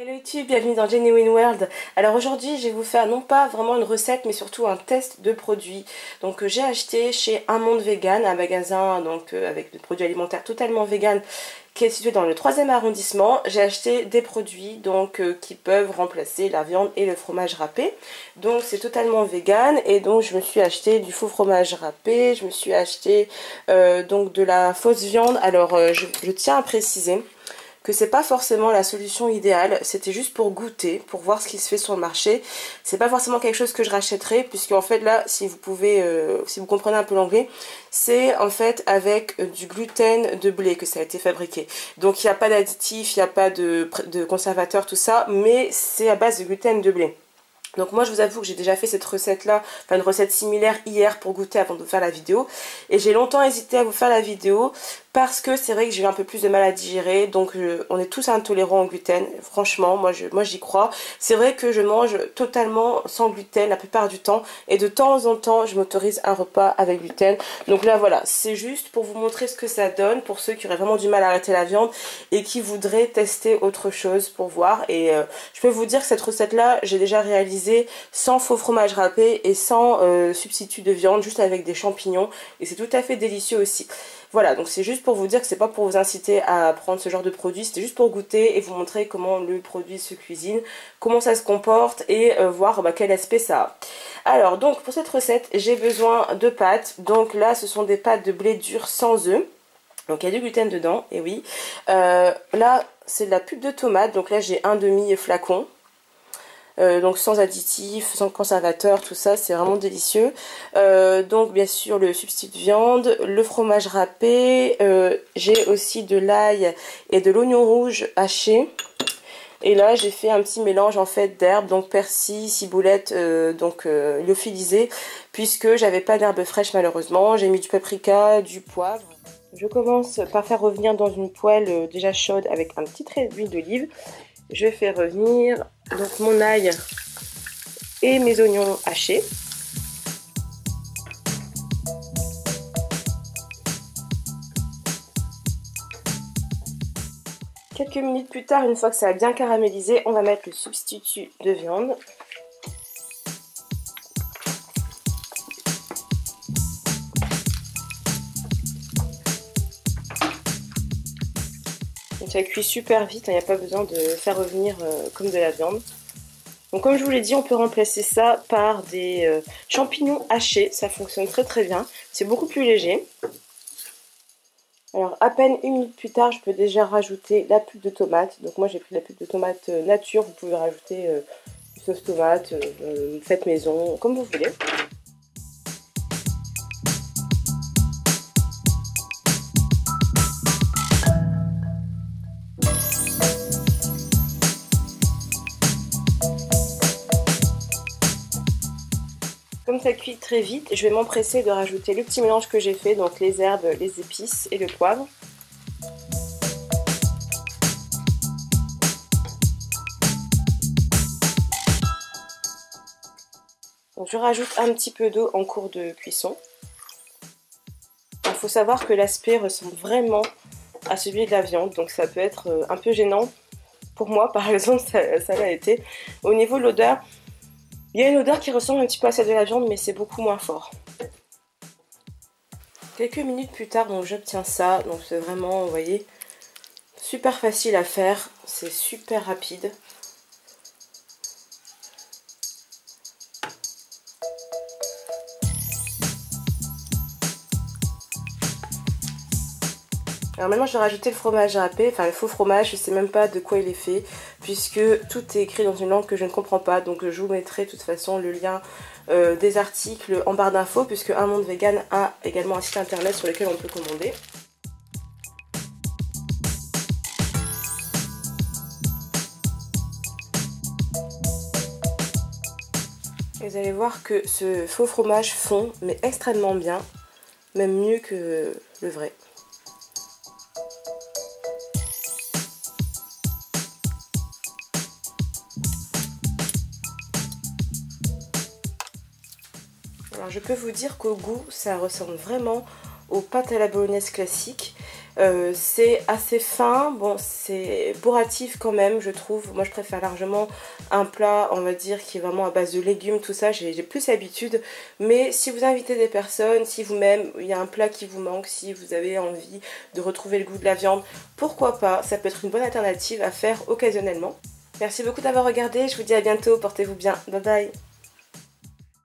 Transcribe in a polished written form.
Hello YouTube, bienvenue dans Genuine World. Alors aujourd'hui je vais vous faire non pas vraiment une recette mais surtout un test de produits. Donc j'ai acheté chez Un Monde Vegan, un magasin avec des produits alimentaires totalement vegan qui est situé dans le 3e arrondissement. J'ai acheté des produits qui peuvent remplacer la viande et le fromage râpé. Donc c'est totalement vegan et donc je me suis acheté du faux fromage râpé, je me suis acheté de la fausse viande. Alors je tiens à préciser que c'est pas forcément la solution idéale, c'était juste pour goûter, pour voir ce qui se fait sur le marché. C'est pas forcément quelque chose que je rachèterai, puisque en fait là, si vous comprenez un peu l'anglais, c'est en fait avec du gluten de blé que ça a été fabriqué. Donc il n'y a pas d'additif, il n'y a pas de conservateur, tout ça, mais c'est à base de gluten de blé. Donc moi je vous avoue que j'ai déjà fait cette recette là, enfin une recette similaire hier pour goûter avant de vous faire la vidéo. Et j'ai longtemps hésité à vous faire la vidéo parce que c'est vrai que j'ai eu un peu plus de mal à digérer. Donc on est tous intolérants au gluten, franchement moi j'y crois. C'est vrai que je mange totalement sans gluten la plupart du temps. Et de temps en temps je m'autorise un repas avec gluten. Donc là voilà, c'est juste pour vous montrer ce que ça donne pour ceux qui auraient vraiment du mal à arrêter la viande et qui voudraient tester autre chose pour voir. Et je peux vous dire que cette recette là j'ai déjà réalisé sans faux fromage râpé et sans substitut de viande, juste avec des champignons, et c'est tout à fait délicieux aussi. Voilà, donc c'est juste pour vous dire que c'est pas pour vous inciter à prendre ce genre de produit, c'était juste pour goûter et vous montrer comment le produit se cuisine, comment ça se comporte et voir quel aspect ça a. Alors donc pour cette recette j'ai besoin de pâtes. Donc là ce sont des pâtes de blé dur sans œufs. Donc il y a du gluten dedans, et oui. Là c'est de la pulpe de tomate, donc là j'ai un demi flacon. Donc sans additifs, sans conservateur, tout ça, c'est vraiment délicieux. Donc bien sûr le substitut de viande, le fromage râpé, j'ai aussi de l'ail et de l'oignon rouge haché. Et là j'ai fait un petit mélange en fait d'herbes, donc persil, ciboulette, lyophilisée, puisque j'avais pas d'herbes fraîches malheureusement. J'ai mis du paprika, du poivre. Je commence par faire revenir dans une poêle déjà chaude avec un petit trait d'huile d'olive. Je fais revenir donc mon ail et mes oignons hachés. Quelques minutes plus tard, une fois que ça a bien caramélisé, on va mettre le substitut de viande. Donc ça cuit super vite, il n'y a pas besoin de faire revenir comme de la viande. Donc comme je vous l'ai dit, on peut remplacer ça par des champignons hachés, ça fonctionne très très bien, c'est beaucoup plus léger. Alors à peine une minute plus tard, je peux déjà rajouter la pulpe de tomate. Donc moi j'ai pris la pulpe de tomate nature, vous pouvez rajouter une sauce tomate, faites maison, comme vous voulez. Comme ça cuit très vite, je vais m'empresser de rajouter le petit mélange que j'ai fait, donc les herbes, les épices et le poivre. Donc je rajoute un petit peu d'eau en cours de cuisson. Il faut savoir que l'aspect ressemble vraiment à celui de la viande, donc ça peut être un peu gênant. Pour moi par exemple, ça l'a été. Au niveau de l'odeur, il y a une odeur qui ressemble un petit peu à celle de la viande, mais c'est beaucoup moins fort. Quelques minutes plus tard, donc j'obtiens ça. Donc c'est vraiment, vous voyez, super facile à faire. C'est super rapide. Alors maintenant je vais rajouter le fromage râpé, enfin le faux fromage, je sais même pas de quoi il est fait, puisque tout est écrit dans une langue que je ne comprends pas, donc je vous mettrai de toute façon le lien des articles en barre d'infos, puisque Un Monde Vegan a également un site internet sur lequel on peut commander. Et vous allez voir que ce faux fromage fond, mais extrêmement bien, même mieux que le vrai. Alors je peux vous dire qu'au goût ça ressemble vraiment aux pâtes à la bolognaise classiques. C'est assez fin, bon c'est bourratif quand même je trouve. Moi je préfère largement un plat on va dire qui est vraiment à base de légumes, tout ça, j'ai plus l'habitude. Mais si vous invitez des personnes, si vous-même il y a un plat qui vous manque, si vous avez envie de retrouver le goût de la viande, pourquoi pas, ça peut être une bonne alternative à faire occasionnellement. Merci beaucoup d'avoir regardé, je vous dis à bientôt, portez-vous bien, bye bye.